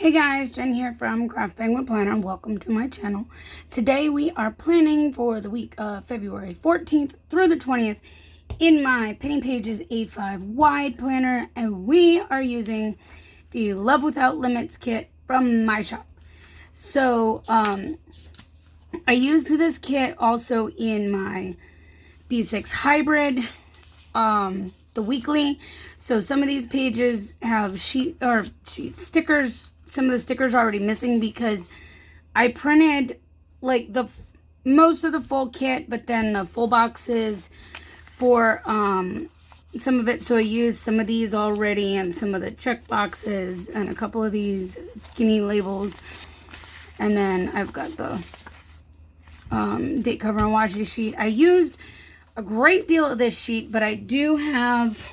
Hey guys, Jen here from Craft Penguin Planner. Welcome to my channel. Today we are planning for the week of February 14th through the 20th in my Penny Pages A5 wide planner, and we are using the Love Without Limits kit from my shop. So I used this kit also in my B6 hybrid, the weekly. So some of these pages have stickers. Some of the stickers are already missing because I printed like most of the full kit, but then the full boxes for some of it. So I used some of these already and some of the check boxes and a couple of these skinny labels. And then I've got the date cover and washi sheet. I used a great deal of this sheet, but I do have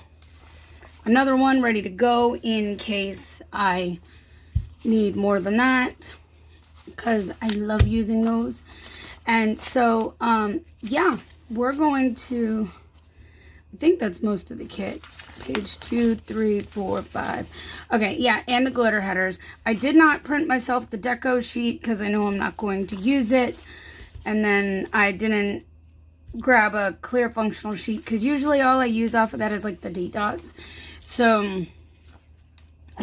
another one ready to go in case I need more than that, because I love using those. And so yeah, we're going to, I think that's most of the kit. Page 2, 3, 4, 5. Okay, yeah, and the glitter headers. I did not print myself the deco sheet because I know I'm not going to use it. And then I didn't grab a clear functional sheet because usually all I use off of that is like the date dots. So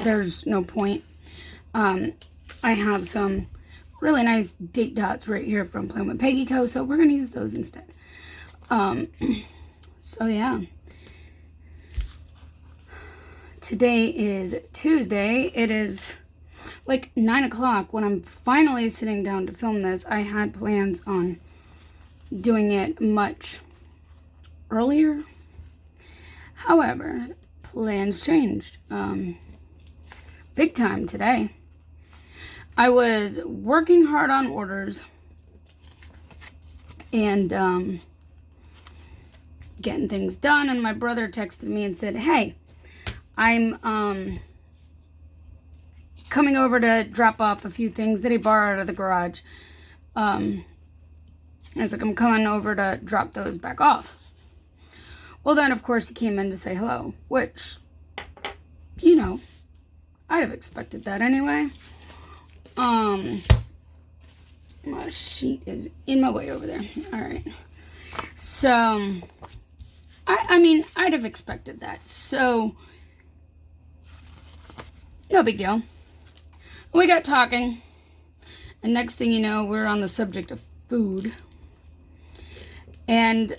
there's no point. I have some really nice date dots right here from Plan with Peggy Co. So we're going to use those instead. So yeah. Today is Tuesday. It is like 9 o'clock when I'm finally sitting down to film this. I had plans on doing it much earlier. However, plans changed. Big time today. I was working hard on orders and getting things done, and my brother texted me and said, hey, I'm coming over to drop off a few things that he borrowed out of the garage. I was like, I'm coming over to drop those back off. Well, then, of course, he came in to say hello, which, you know, I'd have expected that anyway. My sheet is in my way over there. All right. So, I mean, I'd have expected that. So, no big deal. We got talking. And next thing you know, we're on the subject of food. And,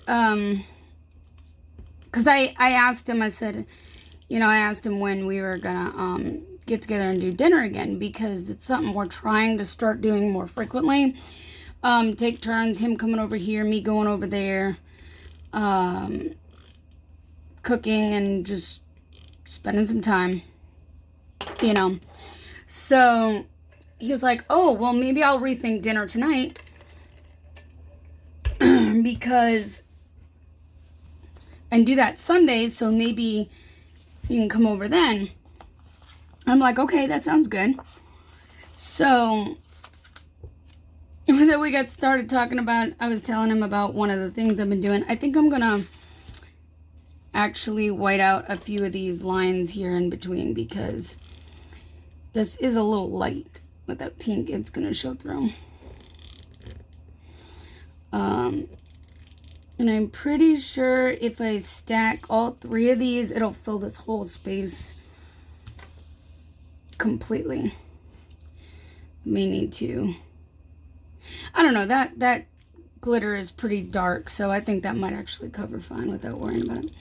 because I asked him, I said, you know, I asked him when we were gonna, get together and do dinner again, because it's something we're trying to start doing more frequently. Take turns, him coming over here, me going over there, cooking and just spending some time, you know. So he was like, oh, well, maybe I'll rethink dinner tonight because, and do that Sundays, so maybe you can come over then. I'm like, okay, that sounds good. So then we got started talking about, I was telling him about one of the things I've been doing. I think I'm gonna actually white out a few of these lines here in between, because this is a little light with that pink. It's gonna show through. And I'm pretty sure if I stack all three of these, it'll fill this whole space completely. May need to, I don't know, that glitter is pretty dark, so I think that might actually cover fine without worrying about it.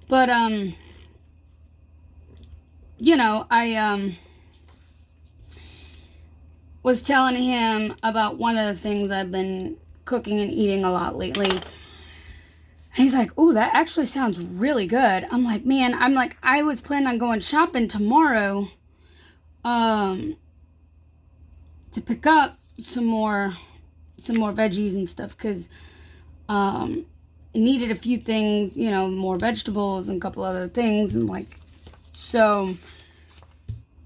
But you know, I was telling him about one of the things I've been cooking and eating a lot lately. And he's like, oh, that actually sounds really good. I'm like, man, I was planning on going shopping tomorrow to pick up some more veggies and stuff, because it needed a few things, you know, more vegetables and a couple other things, and like, so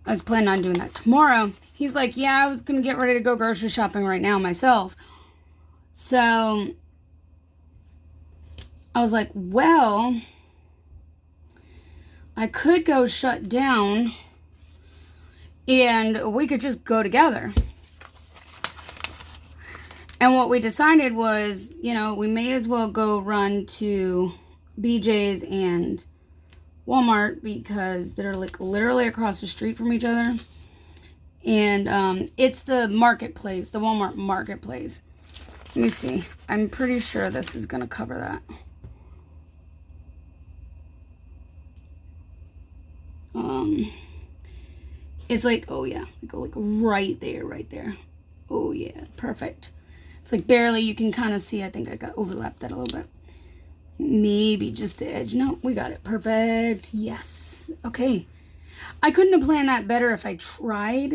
I was planning on doing that tomorrow. He's like, yeah, I was gonna get ready to go grocery shopping right now myself. So I was like, well, I could go shut down and we could just go together. And what we decided was, you know, we may as well go run to BJ's and Walmart because they're like literally across the street from each other. And it's the marketplace, the Walmart marketplace. Let me see. I'm pretty sure this is going to cover that. It's like, oh yeah, like right there. Oh yeah, perfect. It's like barely, you can kind of see, I think I got overlapped that a little bit. Maybe just the edge. No, we got it. Perfect. Yes. Okay. I couldn't have planned that better if I tried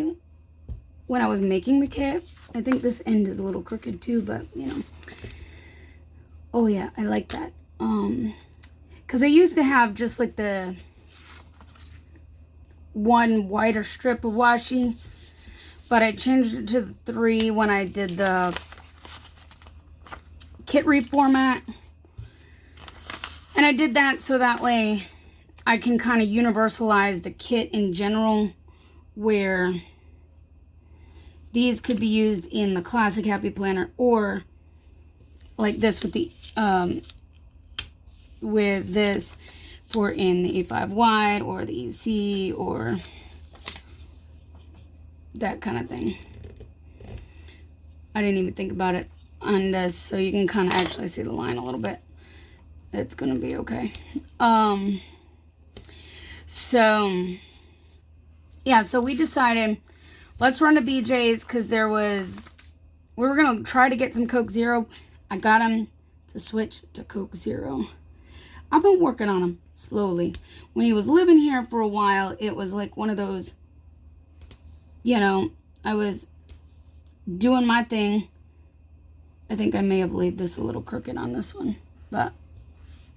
when I was making the kit. I think this end is a little crooked too, but you know. Oh yeah, I like that. Because I used to have just like the one wider strip of washi, but I changed it to the 3 when I did the kit reformat. And I did that so that way I can kind of universalize the kit in general, where these could be used in the classic Happy Planner, or like this with the with this for in the A5 wide or the EC or that kind of thing. I didn't even think about it on this, so you can kind of actually see the line a little bit. It's gonna be okay. So yeah, so we decided let's run to BJ's because we were gonna try to get some Coke Zero. I got him to switch to Coke Zero. I've been working on him slowly. When he was living here for a while, it was like one of those, you know, I was doing my thing. I think I may have laid this a little crooked on this one, but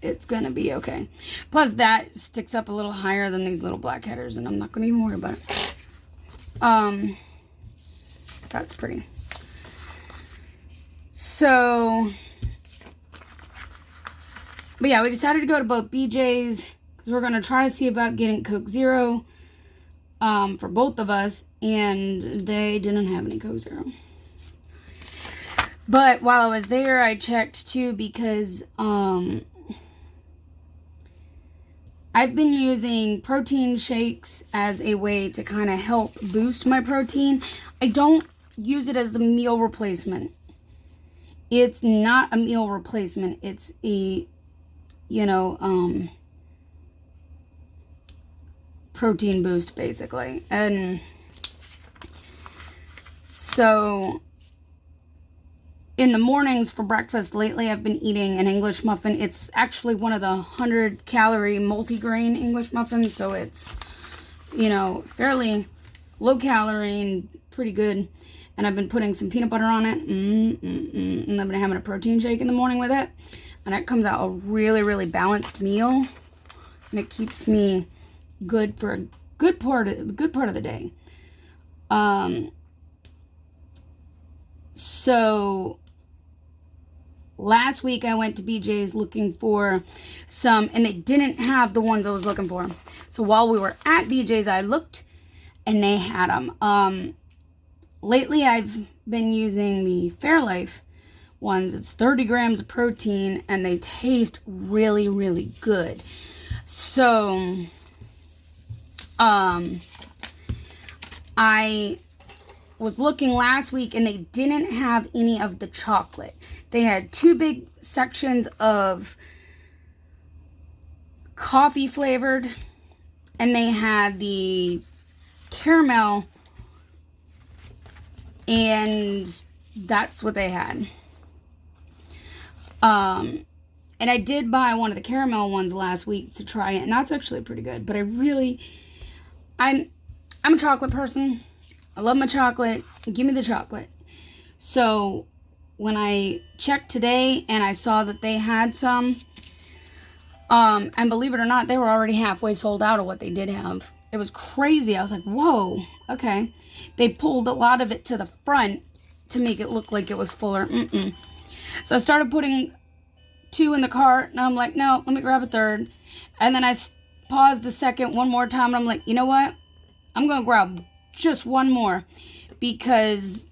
it's gonna be okay. Plus that sticks up a little higher than these little black headers, and I'm not gonna even worry about it. That's pretty. So, but yeah, we decided to go to both BJ's because we're gonna try to see about getting Coke Zero for both of us, and they didn't have any Coke Zero. But while I was there, I checked too because I've been using protein shakes as a way to kind of help boost my protein. I don't use it as a meal replacement. It's not a meal replacement. It's a, you know, protein boost basically. And so in the mornings for breakfast lately, I've been eating an English muffin. It's actually one of the 100-calorie multigrain English muffins, so it's, you know, fairly low calorie and pretty good. And I've been putting some peanut butter on it, and I've been having a protein shake in the morning with it, and it comes out a really, really balanced meal, and it keeps me good for a good part of the day. So last week I went to BJ's looking for some, and they didn't have the ones I was looking for. So while we were at BJ's, I looked, and they had them. Lately I've been using the Fairlife ones. It's 30 grams of protein, and they taste really, really good. So, I was looking last week, and they didn't have any of the chocolate. They had 2 big sections of coffee flavored, and they had the caramel, and that's what they had. And I did buy one of the caramel ones last week to try it, and that's actually pretty good. But I'm a chocolate person. I love my chocolate. Give me the chocolate. So when I checked today and I saw that they had some, and believe it or not, they were already halfway sold out of what they did have. It was crazy. I was like, whoa, okay. They pulled a lot of it to the front to make it look like it was fuller. So I started putting 2 in the cart, and I'm like, no, let me grab a 3rd. And then I paused a second one more time, and I'm like, you know what? I'm going to grab just one more, because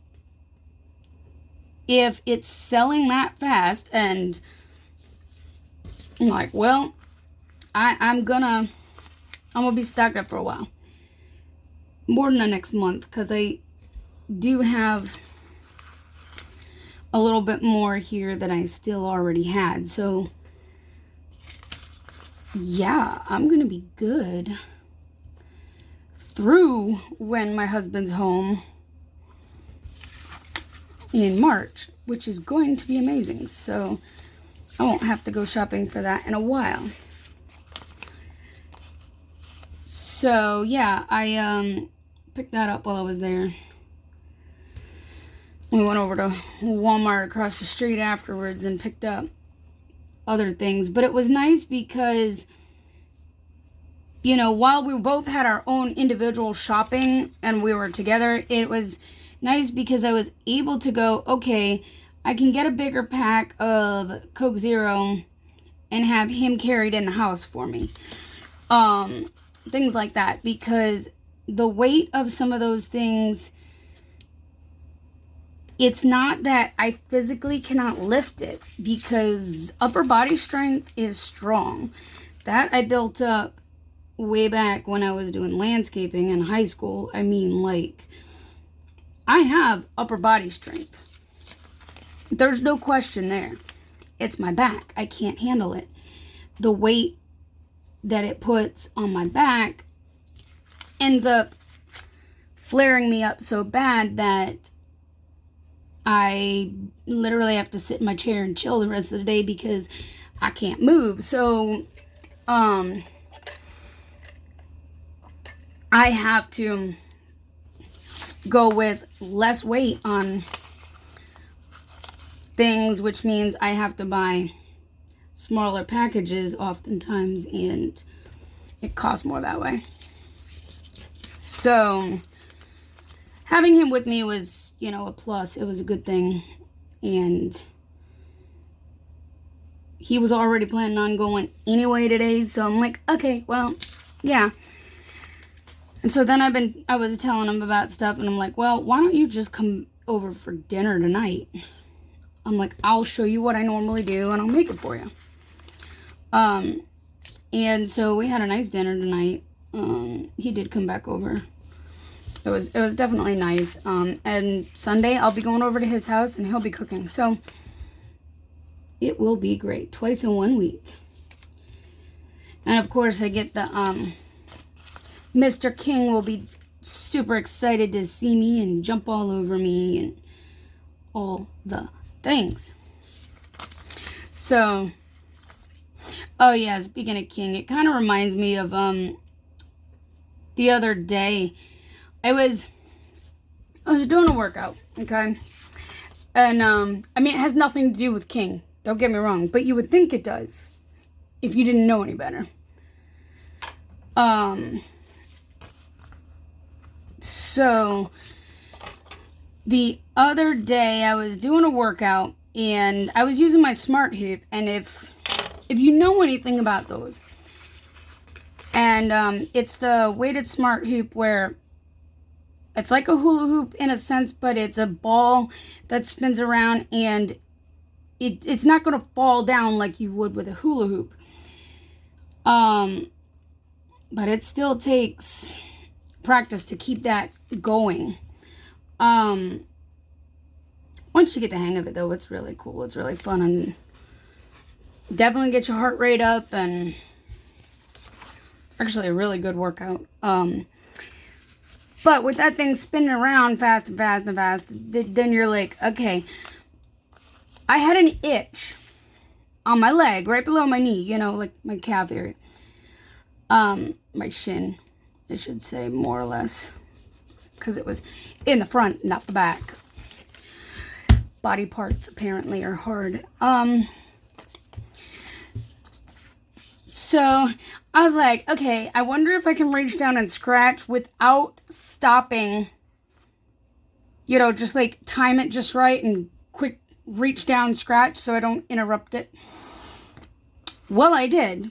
if it's selling that fast, and I'm like, well, I'm gonna be stocked up for a while, more than the next month, because I do have a little bit more here that I still already had. So yeah, I'm gonna be good through when my husband's home in March, which is going to be amazing. So I won't have to go shopping for that in a while. So yeah, I picked that up while I was there. We went over to Walmart across the street afterwards and picked up other things. But it was nice because, you know, while we both had our own individual shopping and we were together, it was nice because I was able to go, okay, I can get a bigger pack of Coke Zero and have him carried in the house for me. Things like that, because the weight of some of those things, it's not that I physically cannot lift it, because upper body strength is strong. That I built up way back when I was doing landscaping in high school. I mean, like, I have upper body strength. There's no question there. It's my back. I can't handle it. The weight that it puts on my back ends up flaring me up so bad that I literally have to sit in my chair and chill the rest of the day because I can't move. So, I have to go with less weight on things, which means I have to buy smaller packages oftentimes, and it costs more that way. So having him with me was, you know, a plus. It was a good thing. And he was already planning on going anyway today, so I'm like, okay, well, yeah. And so then I was telling him about stuff, and I'm like, well, why don't you just come over for dinner tonight? I'm like, I'll show you what I normally do, and I'll make it for you. And so we had a nice dinner tonight. He did come back over. It was definitely nice. And Sunday I'll be going over to his house and he'll be cooking. So it will be great. Twice in 1 week. And of course I get the, Mr. King will be super excited to see me and jump all over me and all the things. So, oh yeah, speaking of King, it kind of reminds me of, the other day, I was doing a workout, okay? And, I mean, it has nothing to do with King, don't get me wrong, but you would think it does if you didn't know any better. So, the other day, I was doing a workout, and I was using my Smart Hoop, and if you know anything about those, and it's the weighted Smart Hoop where it's like a hula hoop in a sense, but it's a ball that spins around, and it's not going to fall down like you would with a hula hoop. But it still takes practice to keep that going. Once you get the hang of it, though, it's really cool. It's really fun, and definitely get your heart rate up, and it's actually a really good workout. But with that thing spinning around fast and fast and fast, then you're like, okay, I had an itch on my leg, right below my knee, you know, like my calf area. My shin, I should say, more or less, because it was in the front, not the back. Body parts apparently are hard. So I was like, okay, I wonder if I can reach down and scratch without stopping, you know, just like time it just right and quick reach down, scratch so I don't interrupt it. Well, I did.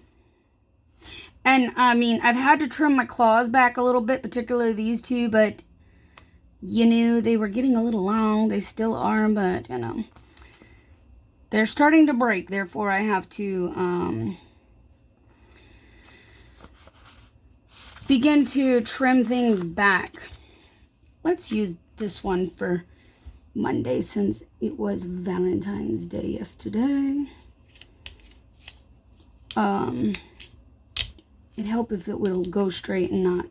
And I mean, I've had to trim my claws back a little bit, particularly these two, but you know, they were getting a little long. They still are, but, you know, they're starting to break. Therefore, I have to begin to trim things back. Let's use this one for Monday since it was Valentine's Day yesterday. It'd help if it would go straight and not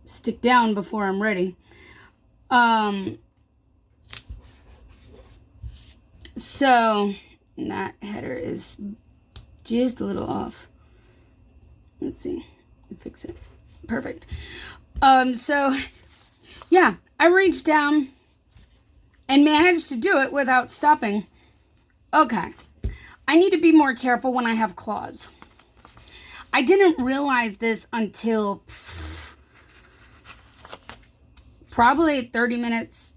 stick down before I'm ready. So that header is just a little off. Let's see. Fix it. Perfect. So yeah, I reached down and managed to do it without stopping. Okay. I need to be more careful when I have claws. I didn't realize this until probably 30 minutes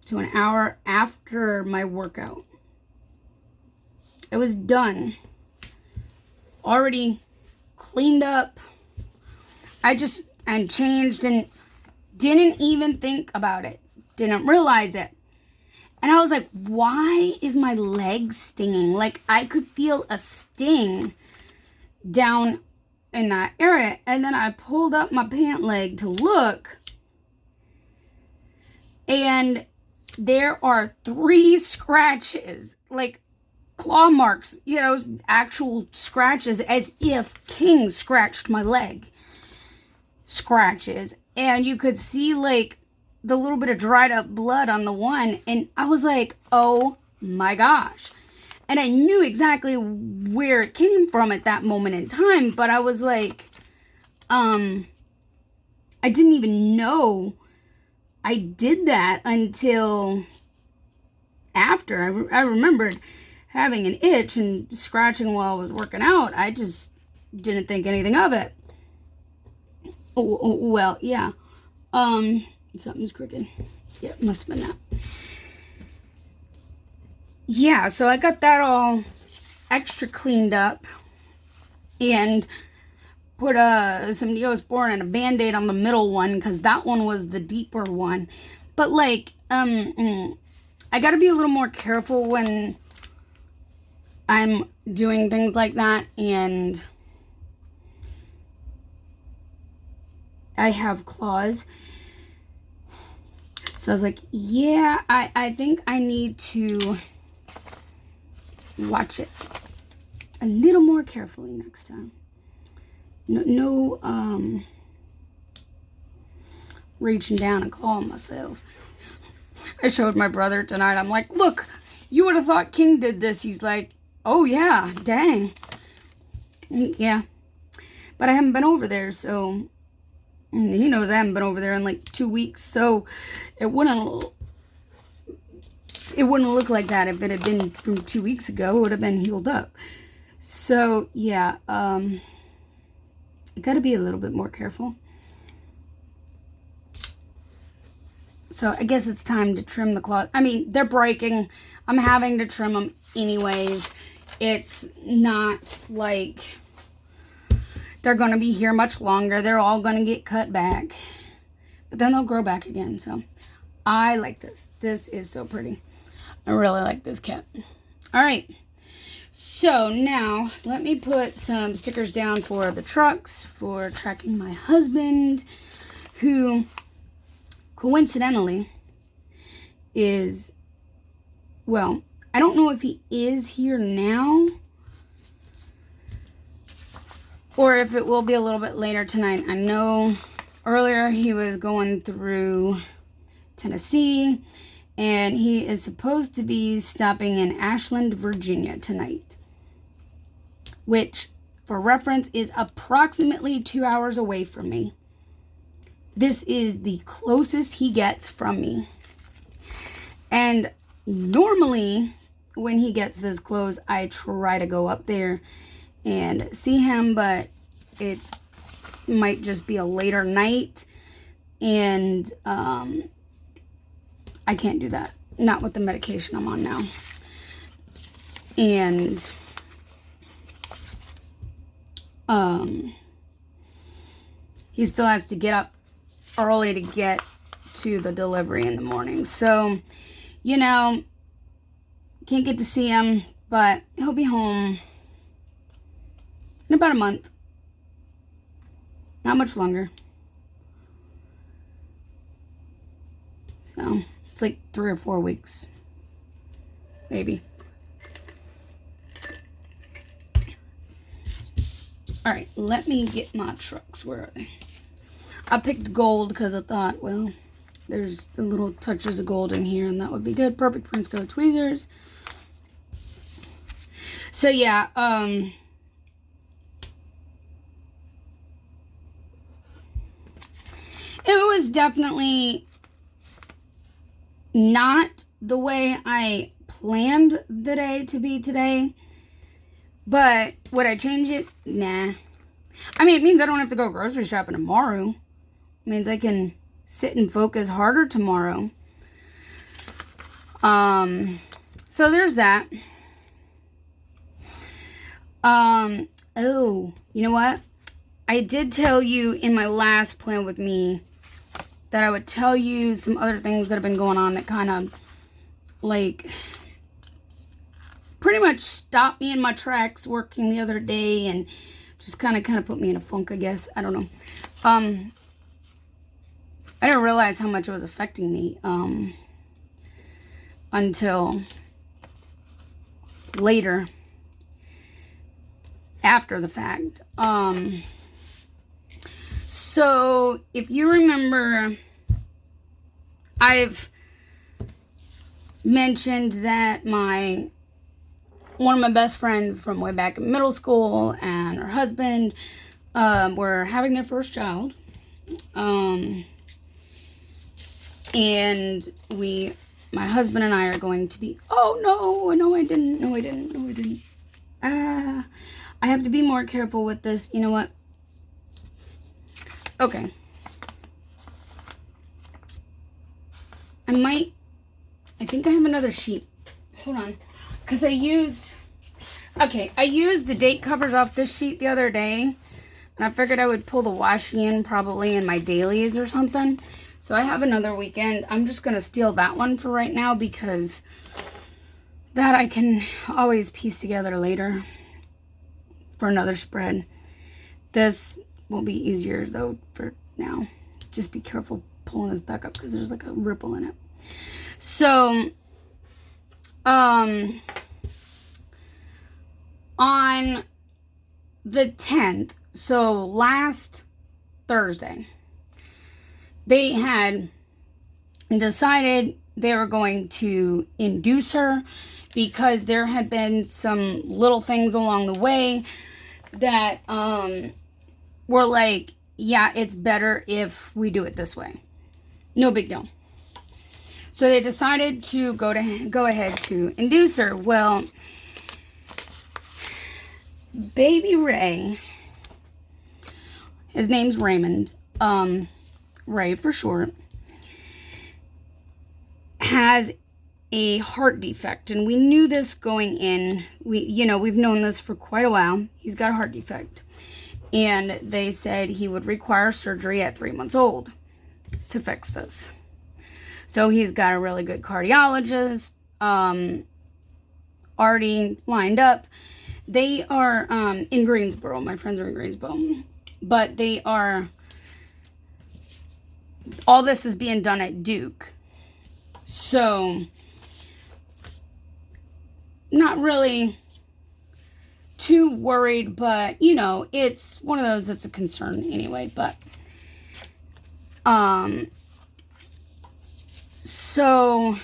to an hour after my workout. It was done. Already cleaned up. And changed and didn't even think about it. Didn't realize it. And I was like, why is my leg stinging? Like I could feel a sting down in that area. And then I pulled up my pant leg to look. And there are 3 scratches, like claw marks, you know, actual scratches, as if King scratched my leg. Scratches. And you could see like the little bit of dried up blood on the one. And I was like, oh my gosh. And I knew exactly where it came from at that moment in time. But I was like, I didn't even know I did that until after. I remembered having an itch and scratching while I was working out. I just didn't think anything of it. Well, yeah. Something's crooked. Yeah, it must have been that. Yeah, so I got that all extra cleaned up and put some Neosporin and a Band-Aid on the middle one because that one was the deeper one. But like, I got to be a little more careful when I'm doing things like that, and I have claws. So I was like, yeah, I think I need to watch it a little more carefully next time. No reaching down and clawing myself. I showed my brother tonight. I'm like, look, you would have thought King did this. He's like, oh yeah, dang. Yeah. But I haven't been over there, so he knows I haven't been over there in like 2 weeks, so it wouldn't look like that if it had been from 2 weeks ago. It would have been healed up. So yeah, I gotta be a little bit more careful. So I guess it's time to trim the claws. I mean, they're breaking. I'm having to trim them anyways. It's not like they're going to be here much longer. They're all going to get cut back. But then they'll grow back again. So I like this. This is so pretty. I really like this cat. All right. So now let me put some stickers down for the trucks for tracking my husband, who coincidentally is, well, I don't know if he is here now or if it will be a little bit later tonight. I know earlier he was going through Tennessee, and he is supposed to be stopping in Ashland, Virginia tonight, which, for reference, is approximately 2 hours away from me. This is the closest he gets from me. And normally, when he gets this close, I try to go up there and see him, but it might just be a later night, and I can't do that. Not with the medication I'm on now. And he still has to get up early to get to the delivery in the morning. So, you know, can't get to see him, but he'll be home in about a month. Not much longer. So, it's like 3 or 4 weeks. Maybe. Alright, let me get my trucks. Where are they? I picked gold because I thought, well, there's the little touches of gold in here, and that would be good. Perfect Prince Go tweezers. So, yeah, it was definitely not the way I planned the day to be today. But would I change it? Nah. I mean, it means I don't have to go grocery shopping tomorrow. It means I can sit and focus harder tomorrow. So there's that. Oh, you know what? I did tell you in my last plan with me that I would tell you some other things that have been going on that kind of, like, pretty much stopped me in my tracks working the other day and just kind of put me in a funk, I guess. I don't know. I didn't realize how much it was affecting me until later, after the fact. So, if you remember, I've mentioned that one of my best friends from way back in middle school and her husband were having their first child. And my husband and I are going to be, no, I didn't. I have to be more careful with this. You know what? Okay. I think I have another sheet. Hold on. Because I used the date covers off this sheet the other day. And I figured I would pull the washi in probably in my dailies or something. So I have another weekend. I'm just going to steal that one for right now because that I can always piece together later for another spread. This will be easier though for now. Just be careful pulling this back up because there's like a ripple in it. So, on the 10th, so last Thursday, they had decided they were going to induce her because there had been some little things along the way that were like, yeah, it's better if we do it this way. No big deal. So they decided to go ahead to induce her. Well, baby Ray, his name's Raymond, Ray for short, has a heart defect, and we knew this going in. We've known this for quite a while. He's got a heart defect, and they said he would require surgery at 3 months old to fix this. So he's got a really good cardiologist already lined up. They are in Greensboro. My friends are in Greensboro, but all this is being done at Duke. So, not really too worried, but, it's one of those that's a concern anyway, but, so,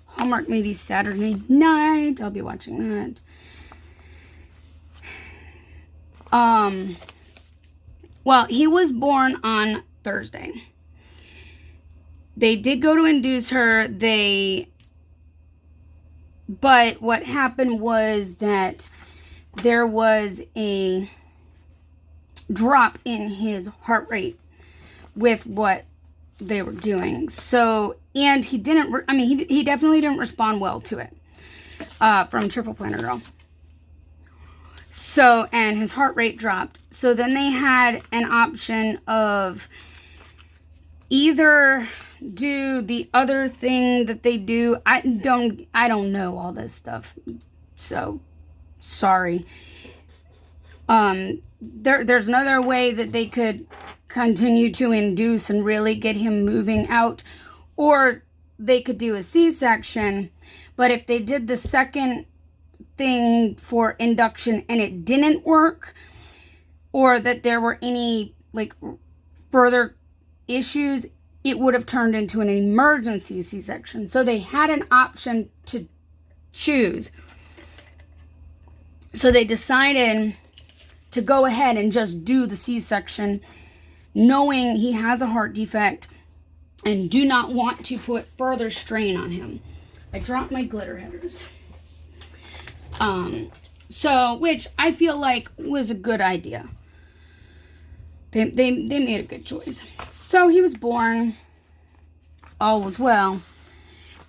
Hallmark maybe Saturday night, I'll be watching that. Well, he was born on Thursday. They did go to induce her. But what happened was that there was a drop in his heart rate with what they were doing. So, and he definitely didn't respond well to it from Triple Planner Girl. So, and his heart rate dropped. So then they had an option of either do the other thing that they do. I don't know all this stuff, so sorry. There's another way that they could continue to induce and really get him moving out, or they could do a C-section. But if they did the second thing for induction and it didn't work, or that there were any like further issues, it would have turned into an emergency C-section. So they had an option to choose. So they decided to go ahead and just do the C-section, knowing he has a heart defect and do not want to put further strain on him. I dropped my glitter headers. So, which I feel like was a good idea. They made a good choice. So he was born. All was well.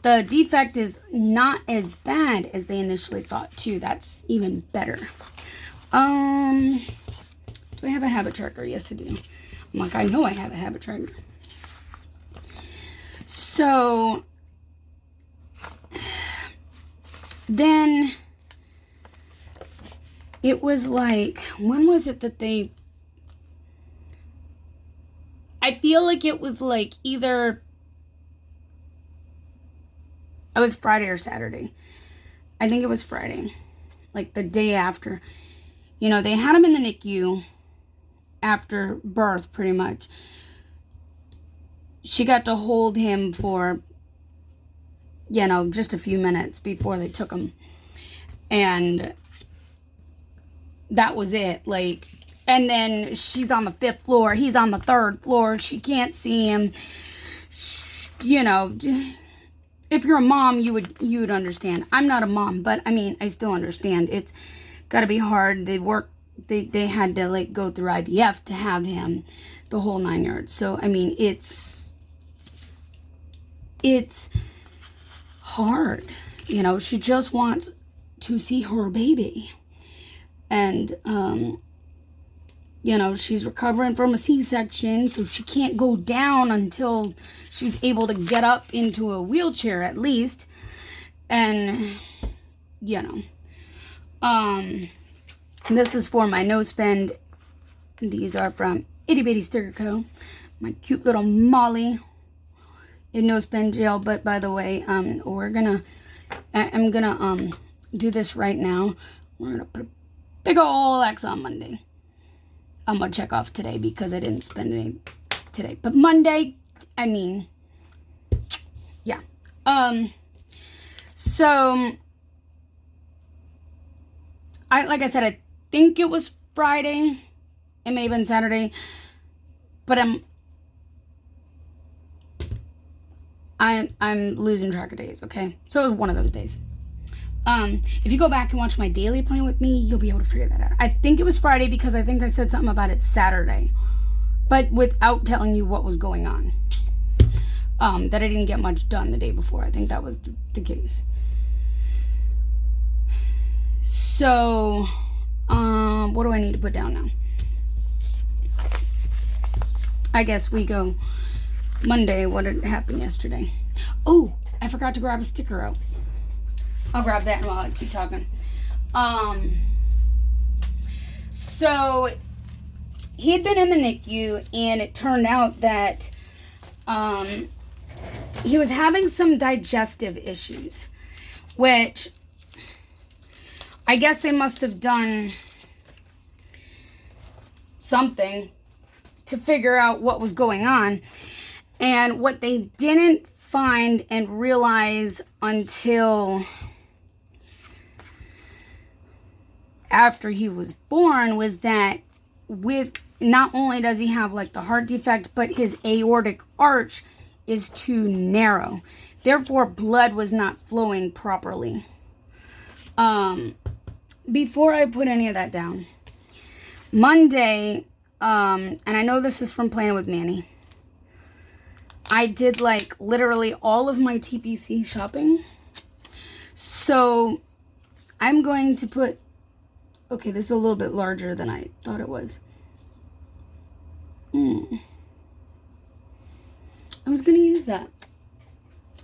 The defect is not as bad as they initially thought, too. That's even better. Do I have a habit tracker? Yes, I do. I'm like, I know I have a habit tracker. So, then it was like, when was it that they... I feel like it was like either... It was Friday or Saturday. I think it was Friday. Like the day after. You know, they had him in the NICU after birth, pretty much. She got to hold him for, you know, just a few minutes before they took him. And that was it. Like, and then she's on the 5th floor. He's on the 3rd floor. She can't see him. You know, if you're a mom, you would understand. I'm not a mom, but I mean, I still understand. It's got to be hard. They had to like go through IVF to have him, the whole 9 yards. So I mean, it's hard. You know, she just wants to see her baby, and you know, she's recovering from a C-section, so she can't go down until she's able to get up into a wheelchair at least. And, you know, this is for my no spend. These are from Itty Bitty Sticker Co. My cute little Molly in no spend jail. But by the way, I'm gonna do this right now. We're gonna put a big ol' X on Monday. I'm going to check off today because I didn't spend any today. But Monday, I mean, yeah. So, like I said, I think it was Friday. It may have been Saturday. But I'm losing track of days, okay? So it was one of those days. If you go back and watch my daily plan with me, you'll be able to figure that out. I think it was Friday because I think I said something about it Saturday, but without telling you what was going on. That I didn't get much done the day before. I think that was the case. So, what do I need to put down now? I guess we go Monday. What had happened yesterday? Oh, I forgot to grab a sticker out. I'll grab that while I keep talking. So he had been in the NICU, and it turned out that he was having some digestive issues, which I guess they must have done something to figure out what was going on. And what they didn't find and realize until after he was born was that with not only does he have like the heart defect, but his aortic arch is too narrow. Therefore, blood was not flowing properly. Before I put any of that down, Monday, and I know this is from Planning with Manny, I did like literally all of my TPC shopping. So I'm going to put, okay, this is a little bit larger than I thought it was. I was going to use that.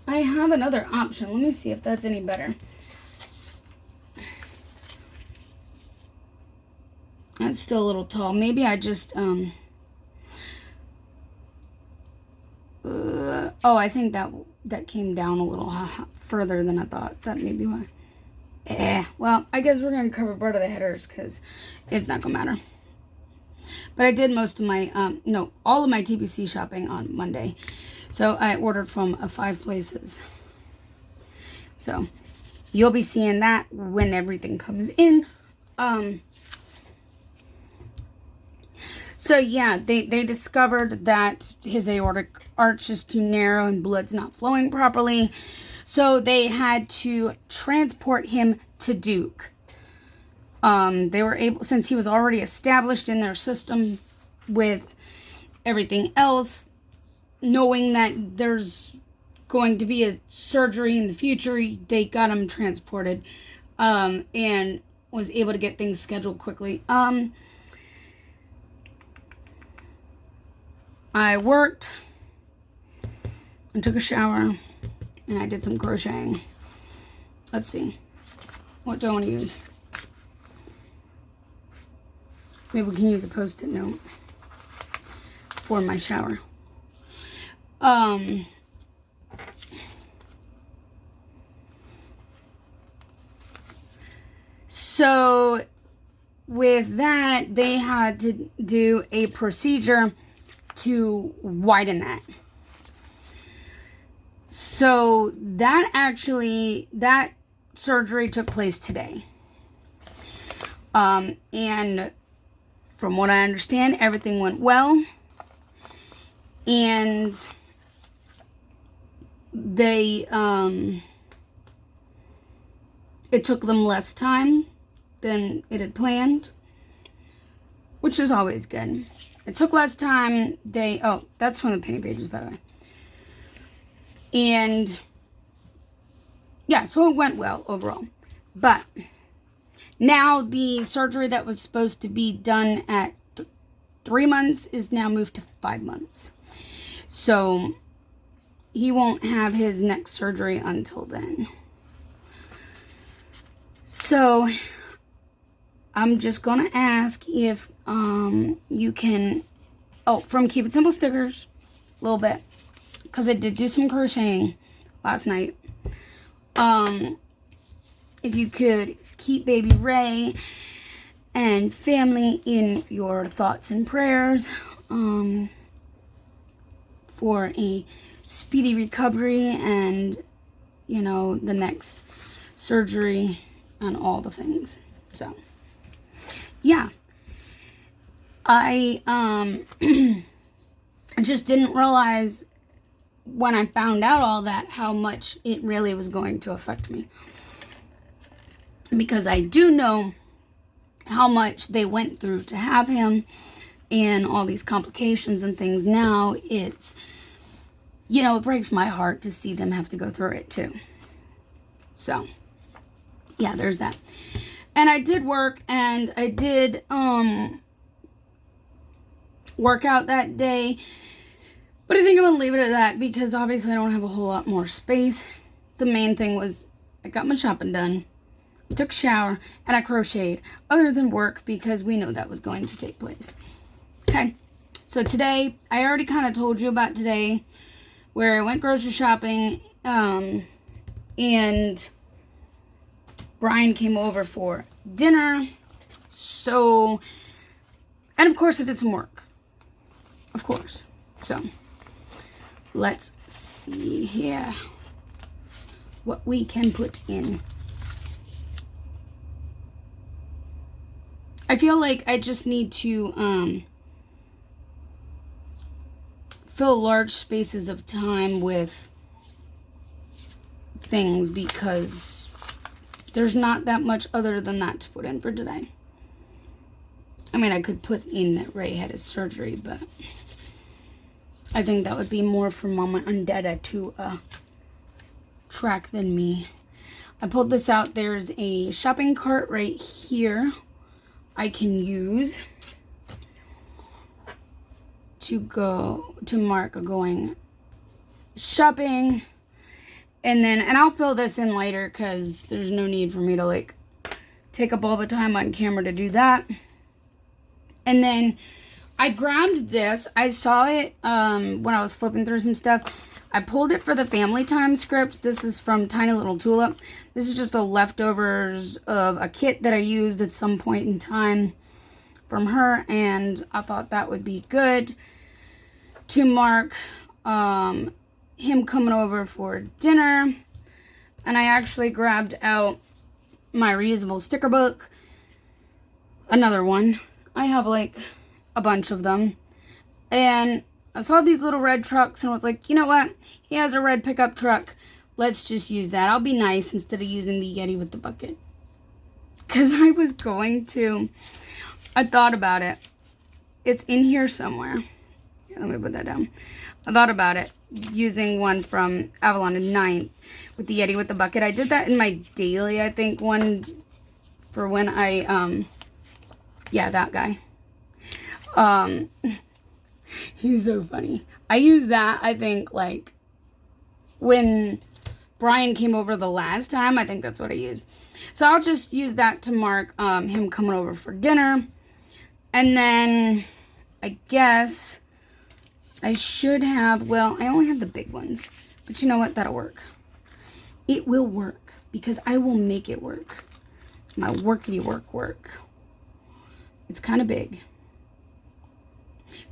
I have another option. Let me see if that's any better. That's still a little tall. Maybe I just, oh, I think that came down a little further than I thought. That may be why. Well, I guess we're going to cover part of the headers because it's not going to matter. But I did most of my, all of my TBC shopping on Monday. So I ordered from 5 places. So you'll be seeing that when everything comes in. So yeah, they discovered that his aortic arch is too narrow and blood's not flowing properly. So they had to transport him to Duke. They were able, since he was already established in their system with everything else, knowing that there's going to be a surgery in the future, they got him transported, and was able to get things scheduled quickly. I worked and took a shower and I did some crocheting. Let's see. What do I want to use? Maybe we can use a post-it note for my shower. So with that, they had to do a procedure to widen that. So that surgery took place today. And from what I understand, everything went well. And they, it took them less time than it had planned, which is always good. It took less time. That's from the penny pages, by the way. And yeah, so it went well overall. But now the surgery that was supposed to be done at 3 months is now moved to 5 months. So he won't have his next surgery until then. So I'm just going to ask if you can, from Keep It Simple stickers, a little bit, because I did do some crocheting last night. If you could keep baby Ray and family in your thoughts and prayers for a speedy recovery and, the next surgery and all the things. So, yeah. I just didn't realize when I found out all that how much it really was going to affect me. Because I do know how much they went through to have him and all these complications and things. Now it's, it breaks my heart to see them have to go through it too. So, yeah, there's that. And I did work and I did work out that day. But I think I'm going to leave it at that because obviously I don't have a whole lot more space. The main thing was I got my shopping done, took a shower, and I crocheted other than work because we know that was going to take place. Okay, so today, I already kind of told you about today where I went grocery shopping and Brian came over for dinner. So, and of course I did some work. Of course. So, let's see here what we can put in. I feel like I just need to fill large spaces of time with things because there's not that much other than that to put in for today. I mean, I could put in that Ray had his surgery, but I think that would be more for Mama and Dada to track than me. I pulled this out. There's a shopping cart right here I can use to mark going shopping. And I'll fill this in later because there's no need for me to like take up all the time on camera to do that. And then I grabbed this. I saw it when I was flipping through some stuff. I pulled it for the family time script. This is from Tiny Little Tulip. This is just the leftovers of a kit that I used at some point in time from her. And I thought that would be good to mark him coming over for dinner. And I actually grabbed out my reusable sticker book. Another one. I have like a bunch of them. And I saw these little red trucks and was like, you know what? He has a red pickup truck. Let's just use that. I'll be nice instead of using the Yeti with the bucket. Because I was going to. I thought about it. It's in here somewhere. Here, let me put that down. I thought about it. Using one from Avalon at 9 with the Yeti with the bucket. I did that in my daily, I think, one for when I, yeah, that guy. He's so funny. I used that, I think, like, when Brian came over the last time. I think that's what I used. So I'll just use that to mark him coming over for dinner. And then, I guess, I should have, well, I only have the big ones. But you know what? That'll work. It will work, because I will make it work. My workity work. It's kind of big.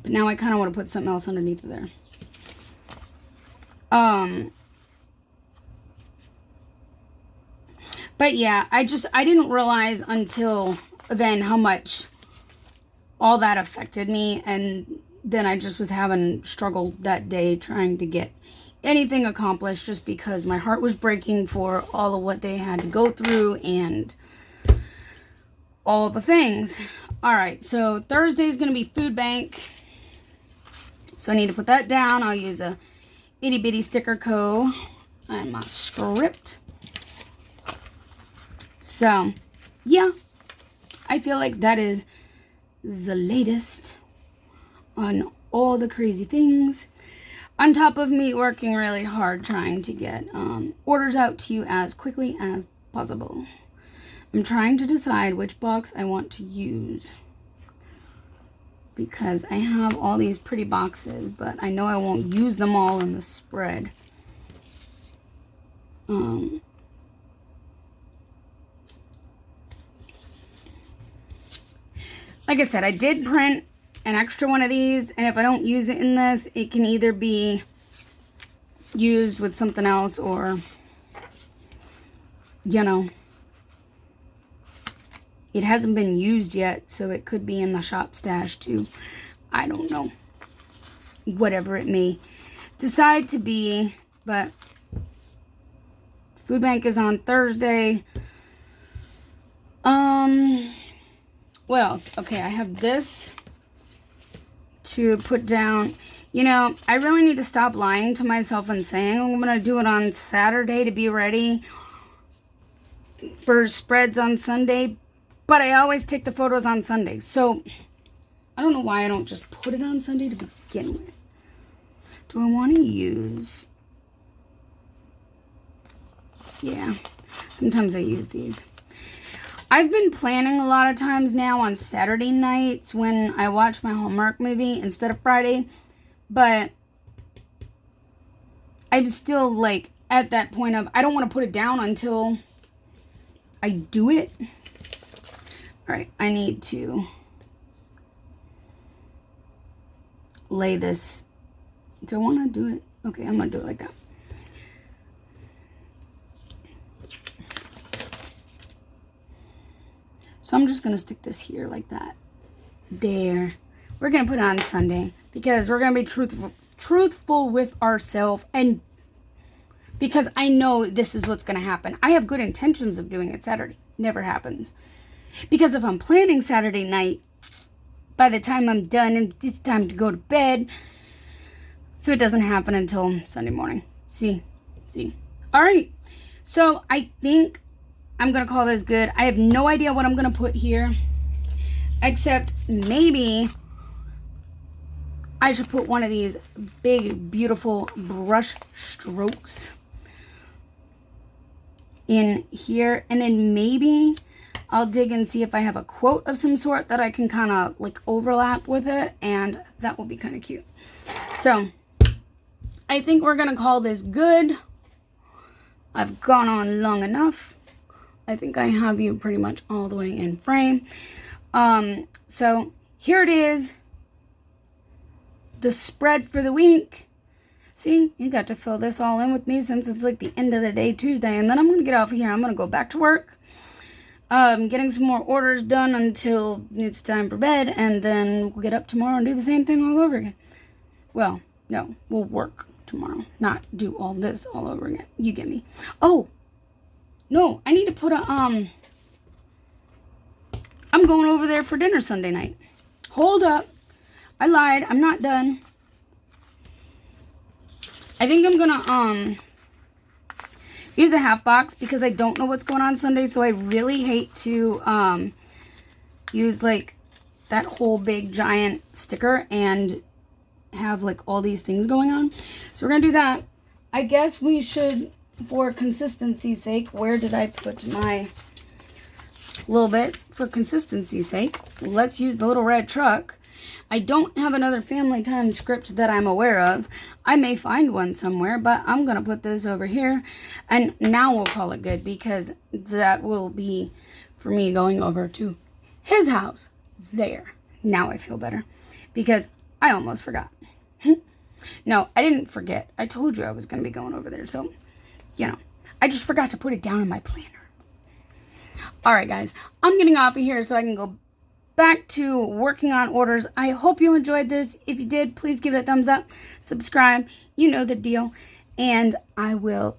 But now I kind of want to put something else underneath of there. But yeah, I didn't realize until then how much all that affected me. And then I just was having struggle that day trying to get anything accomplished just because my heart was breaking for all of what they had to go through and all the things. All right, so Thursday is going to be food bank. So I need to put that down. I'll use a itty bitty sticker co. And my script. So, yeah. I feel like that is the latest on all the crazy things. On top of me working really hard trying to get orders out to you as quickly as possible. I'm trying to decide which box I want to use. Because I have all these pretty boxes, but I know I won't use them all in the spread. Like I said, I did print an extra one of these, and if I don't use it in this, it can either be used with something else or, you know, it hasn't been used yet, so it could be in the shop stash too. I don't know. Whatever it may decide to be, but food bank is on Thursday. What else? Okay, I have this to put down. You know, I really need to stop lying to myself and saying I'm going to do it on Saturday to be ready for spreads on Sunday. But I always take the photos on Sunday. So, I don't know why I don't just put it on Sunday to begin with. Do I want to use... Yeah. Sometimes I use these. I've been planning a lot of times now on Saturday nights when I watch my Hallmark movie instead of Friday. But I'm still, like, at that point of I don't want to put it down until I do it. Alright, I need to lay this. Do I want to do it? Okay, I'm going to do it like that. So I'm just going to stick this here like that. There. We're going to put it on Sunday because we're going to be truthful with ourselves, and because I know this is what's going to happen. I have good intentions of doing it Saturday. Never happens. Because if I'm planning Saturday night, by the time I'm done, and it's time to go to bed. So it doesn't happen until Sunday morning. See? All right. So I think I'm going to call this good. I have no idea what I'm going to put here. Except maybe I should put one of these big, beautiful brush strokes in here. And then maybe I'll dig and see if I have a quote of some sort that I can kind of like overlap with it. And that will be kind of cute. So I think we're going to call this good. I've gone on long enough. I think I have you pretty much all the way in frame. So here it is. The spread for the week. See, you got to fill this all in with me since it's like the end of the day, Tuesday. And then I'm going to get off of here. I'm going to go back to work. Getting some more orders done until it's time for bed. And then we'll get up tomorrow and do the same thing all over again. Well, no, we'll work tomorrow. Not do all this all over again. You get me. Oh, no, I need to put a, I'm going over there for dinner Sunday night. Hold up. I lied. I'm not done. I think I'm gonna use a half box because I don't know what's going on Sunday, so I really hate to use like that whole big giant sticker and have like all these things going on. So we're gonna do that. I guess we should, for consistency's sake, where did I put my little bits? For consistency's sake, let's use the little red truck. I don't have another family time script that I'm aware of. I may find one somewhere, but I'm going to put this over here. And now we'll call it good because that will be for me going over to his house. There. Now I feel better because I almost forgot. No, I didn't forget. I told you I was going to be going over there. So, you know, I just forgot to put it down in my planner. All right, guys. I'm getting off of here so I can go back to working on orders. I hope you enjoyed this. If you did, please give it a thumbs up, subscribe, you know the deal, and I will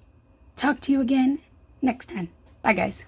talk to you again next time. Bye, guys.